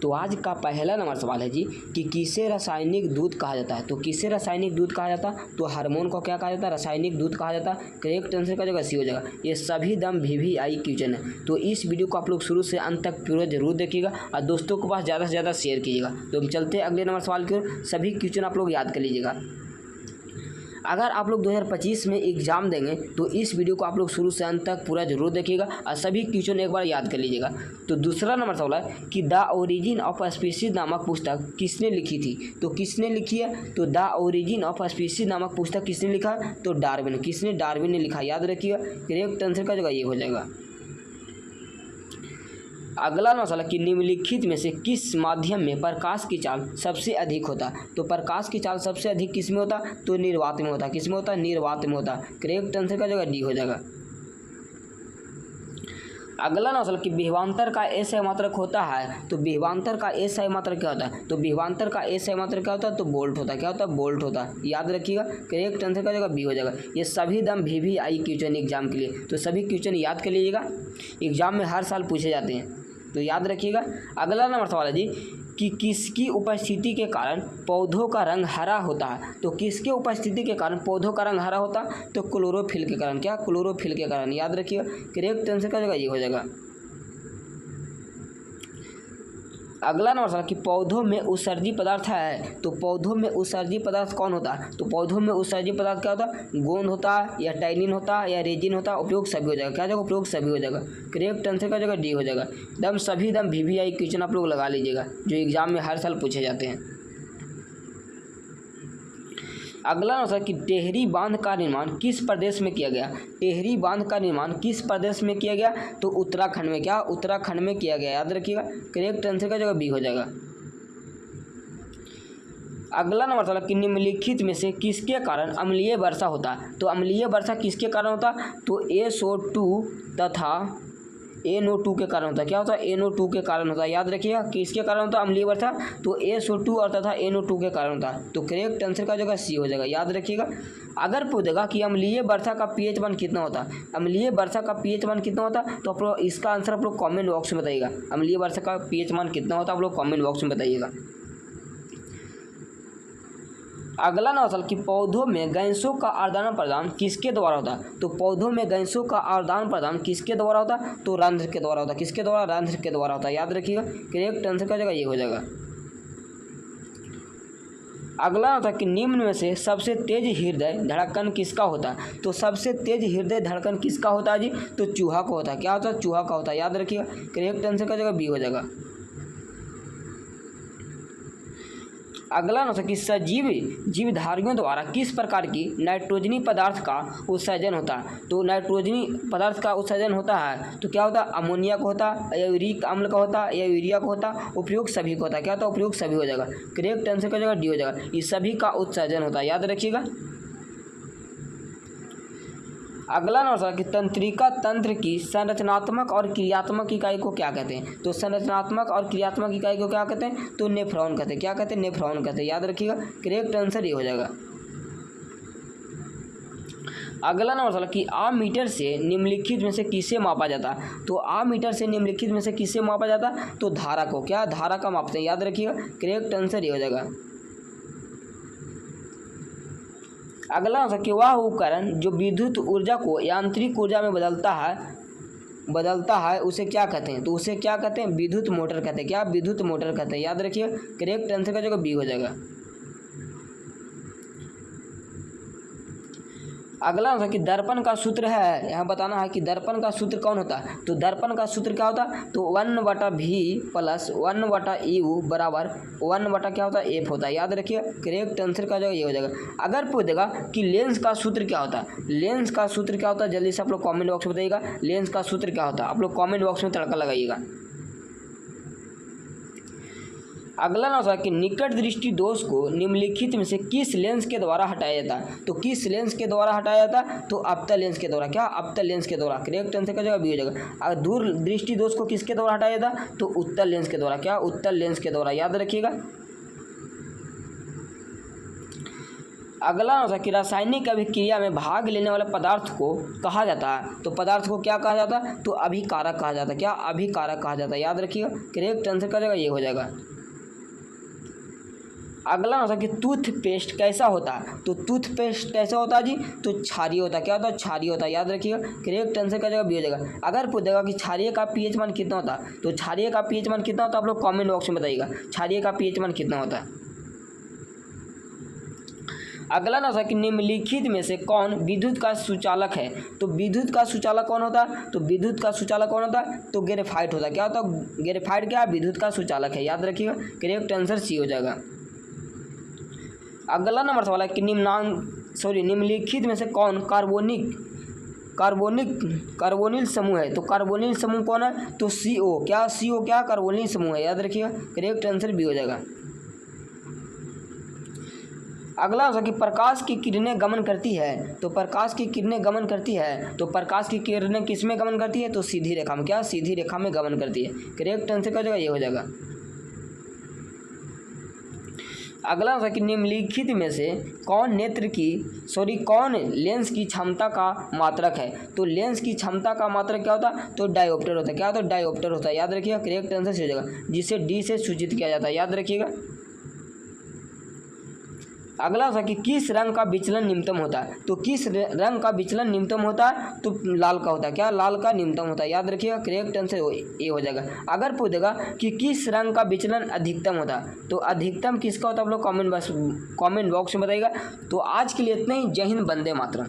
तो आज का पहला नंबर सवाल है जी कि किसे रासायनिक दूध कहा जाता है। तो किसे रासायनिक दूध कहा जाता है, तो हार्मोन को क्या कहा जाता है, रासायनिक दूध कहा जाता है। करेक्ट आंसर का जगह सी हो जाएगा। ये सभी दम VVI क्वेश्चन है। तो इस वीडियो को आप लोग शुरू से अंत तक पूरा जरूर देखिएगा और दोस्तों के पास ज़्यादा से ज़्यादा शेयर कीजिएगा। तो हम चलते हैं अगले नंबर सवाल की ओर। सभी क्वेश्चन आप लोग याद कर लीजिएगा। अगर आप लोग 2025 में एग्जाम देंगे तो इस वीडियो को आप लोग शुरू से अंत तक पूरा जरूर देखिएगा और सभी क्वेश्चन एक बार याद कर लीजिएगा। तो दूसरा नंबर सवाल है कि द ओरिजिन ऑफ स्पीशीज नामक पुस्तक किसने लिखी थी। तो किसने लिखी है, तो द ओरिजिन ऑफ स्पीशीज नामक पुस्तक किसने लिखा, तो डार्विन। किसने, डार्विन ने लिखा, याद रखिएगा। करेक्ट आंसर का जगह ये हो जाएगा। अगला मसला कि निम्नलिखित में से किस माध्यम में प्रकाश की चाल सबसे अधिक होता। तो प्रकाश की चाल सबसे अधिक किस में होता, तो निर्वात में होता। किस में होता, निर्वात में होता। करेक्ट आंसर का जगह डी हो जाएगा। अगला मसला कि विभवांतर का एसआई मात्रक होता है। तो विभवांतर का एसआई मात्रक क्या होता है, तो विभवांतर का एसआई मात्रक क्या होता है, तो वोल्ट होता है। क्या होता है, वोल्ट होता है, याद रखिएगा। करेक्ट आंसर का जगह बी हो जाएगा। ये सभी दम VVI क्वेश्चन एग्जाम के लिए, तो सभी क्वेश्चन याद कर लीजिएगा। एग्जाम में हर साल पूछे जाते हैं, तो याद रखिएगा। अगला नंबर सवाल है जी कि किसकी उपस्थिति के कारण पौधों का रंग हरा होता है। तो किसके उपस्थिति के कारण पौधों का रंग हरा होता है, तो क्लोरोफिल के कारण। क्या, क्लोरोफिल के कारण, याद रखिएगा। करेक्ट आंसर का जगह ये हो जाएगा। अगला नंबर सवाल कि पौधों में उत्सर्जी पदार्थ है। तो पौधों में उत्सर्जी पदार्थ कौन होता है, तो पौधों में उत्सर्जी पदार्थ क्या होता है, गोंद होता है या टैनिन होता है या रेजिन होता है। उपयोग सभी हो जाएगा। क्या जगह, उपयोग सभी हो जाएगा। करेक्ट आंसर का जगह डी हो जाएगा। दम सभी दम VVI क्वेश्चन आप लोग लगा लीजिएगा जो एग्जाम में हर साल पूछे जाते हैं। अगला नंबर कि टेहरी बांध का निर्माण किस प्रदेश में किया गया। टेहरी बांध का निर्माण किस प्रदेश में किया गया, तो उत्तराखंड में। क्या, उत्तराखंड में किया गया, याद रखिएगा। करेक्ट आंसर का जगह बी हो जाएगा। अगला नंबर सवाल कि निम्नलिखित में से किसके कारण अम्लीय वर्षा होता है। तो अम्लीय वर्षा किसके कारण होता है, तो SO2 तथा NO2 के कारण होता है। क्या होता है, NO2 के कारण होता है, याद रखिएगा। किसके कारण होता है अम्लीय वर्षा, तो SO2 और तथा NO2 के कारण होता है। तो करेक्ट आंसर का जगह सी हो जाएगा, याद रखिएगा। अगर पूछेगा कि अम्लीय वर्षा का pH मान कितना होता है, अम्लीय वर्षा का pH मान कितना होता है, तो आप लोग इसका आंसर आप लोग कॉमेंट बॉक्स में बताइएगा। अम्लीय वर्षा का pH मान कितना होता है, आप लोग कॉमेंट बॉक्स में बताइएगा। अगला नंबर कि पौधों में गैसों का आदान प्रदान किसके द्वारा होता है। तो पौधों में गैसों का आदान प्रदान किसके द्वारा होता है, तो रंध्र के द्वारा होता है। किसके द्वारा, रंध्र के द्वारा होता है, याद रखिएगा। करेक्ट आंसर का जगह ये हो जाएगा। अगला होता है कि निम्न में से सबसे तेज हृदय धड़कन किसका होता है। तो सबसे तेज हृदय धड़कन किसका होता है जी, तो चूहा का होता है। क्या होता है, चूहा का होता है, याद रखिएगा। करेक्ट आंसर का जगह बी हो जाएगा। अगला नंबर कि सजीव जीवधारियों द्वारा किस प्रकार की नाइट्रोजनी पदार्थ का उत्सर्जन होता है। तो नाइट्रोजनी पदार्थ का उत्सर्जन होता है, तो क्या होता है, अमोनिया का होता है या यूरिक अम्ल का होता है या यूरिया का होता है। उपयोग सभी का होता है। क्या होता है, उपयोग सभी हो जाएगा। करेक्ट आंसर का जगह डी हो जाएगा। ये सभी का उत्सर्जन होता है, याद रखिएगा। अगला नंबर कि तंत्रिका तंत्र की संरचनात्मक और क्रियात्मक इकाई को क्या कहते हैं। तो संरचनात्मक और क्रियात्मक इकाई को क्या कहते हैं, तो नेफ्रॉन कहते हैं। क्या कहते हैं, नेफ्रॉन कहते हैं, याद रखिएगा। करेक्ट आंसर ये हो जाएगा। अगला नंबर कि आमीटर से निम्नलिखित में से किसे मापा जाता है। तो आमीटर से निम्नलिखित में से किसे मापा जाता है, तो धारा को। क्या, धारा का मापते हैं, याद रखिएगा। करेक्ट आंसर ये हो जाएगा। अगला कि वह उपकरण जो विद्युत ऊर्जा को यांत्रिक ऊर्जा में बदलता है उसे क्या कहते हैं। तो उसे क्या कहते हैं, विद्युत मोटर कहते हैं। क्या, विद्युत मोटर कहते हैं, याद रखिए। करेक्ट आंसर का जगह बी हो जाएगा। अगला होता है कि दर्पण का सूत्र है, यहाँ बताना है कि दर्पण का सूत्र कौन होता है। तो दर्पण का सूत्र क्या होता है, तो 1/v प्लस 1/u बराबर 1/ क्या होता है, एफ होता है, याद रखिए। करेक्ट आंसर का जो ये हो जाएगा। अगर पूछेगा कि लेंस का सूत्र क्या होता है, लेंस का सूत्र क्या होता है, जल्दी से आप लोग कॉमेंट बॉक्स में बताइएगा लेंस का सूत्र क्या होता है। आप लोग कॉमेंट बॉक्स में तड़का लगाइएगा। अगला ना होता कि निकट दृष्टि दोष को निम्नलिखित में से किस लेंस के द्वारा हटाया जाता है। तो किस लेंस के द्वारा हटाया जाता है, तो अवतल लेंस के द्वारा। क्या, अवतल लेंस के द्वारा। करेक्ट आंसर का जवाब बी हो जाएगा। अगर दूर दृष्टि दोष को किसके द्वारा हटाया जाता है, तो उत्तल लेंस के द्वारा। क्या, उत्तल लेंस के द्वारा, याद रखिएगा। अगला होता है कि रासायनिक अभिक्रिया में भाग लेने वाले पदार्थ को कहा जाता है, तो पदार्थ को क्या कहा जाता है, तो अभिकारक कहा जाता है। क्या? अभिकारक कहा जाता है, याद रखिएगा। करेक्ट आंसर का जगह ये हो जाएगा। अगला होता है कि टूथपेस्ट कैसा होता है, तो टूथपेस्ट कैसा होता है जी, तो क्षारीय होता है। क्या होता है? क्षारीय होता है, याद रखिएगा। करेक्ट आंसर का जगह बी हो जाएगा। अगर पूछेगा कि क्षारीय का पीएच मान कितना होता है, तो क्षारीय का पीएच मान कितना होता है, आप लोग कमेंट बॉक्स में बताइएगा क्षारीय का पीएच मान कितना होता है। अगला ना था कि निम्नलिखित में से कौन विद्युत का सुचालक है, तो विद्युत का सुचालक कौन होता है, तो विद्युत का सुचालक कौन होता है, तो ग्रेफाइट होता है। क्या होता है? ग्रेफाइट क्या है? विद्युत का सुचालक है, याद रखिएगा। करेक्ट आंसर सी हो जाएगा। अगला नंबर सवाल है कि निम्नलिखित में से कौन कार्बोनिल समूह है, तो कार्बोनिल समूह कौन है, तो CO। क्या? CO क्या कार्बोनिल समूह है, याद रखिएगा। करेक्ट आंसर बी हो जाएगा। अगला होगा कि प्रकाश की किरणें गमन करती है, तो प्रकाश की किरणें गमन करती है, तो प्रकाश की किरणें किस में गमन करती है, तो सीधी रेखा में। क्या? सीधी रेखा में गमन करती है। करेक्ट आंसर का जगह ये हो जाएगा। अगला होगा कि निम्नलिखित में से कौन कौन लेंस की क्षमता का मात्रक है, तो लेंस की क्षमता का मात्रक क्या होता है, तो डायोप्टर होता है। क्या होता है? डायोप्टर होता है, याद रखिएगा। करेक्ट आंसर से हो जाएगा, जिसे डी से सूचित किया जाता है, याद रखिएगा। अगला होता है कि किस रंग का विचलन न्यूनतम होता है, तो किस रंग का विचलन न्यूनतम होता है, तो लाल का होता है। क्या? लाल का न्यूनतम होता है, याद रखिएगा। करेक्ट आंसर ये हो जाएगा। अगर पूछेगा कि किस रंग का विचलन अधिकतम होता है, तो अधिकतम किसका होता है, आप लोग कमेंट बॉक्स में बताइएगा। तो आज के लिए इतना ही। जय हिंद, वंदे मातरम।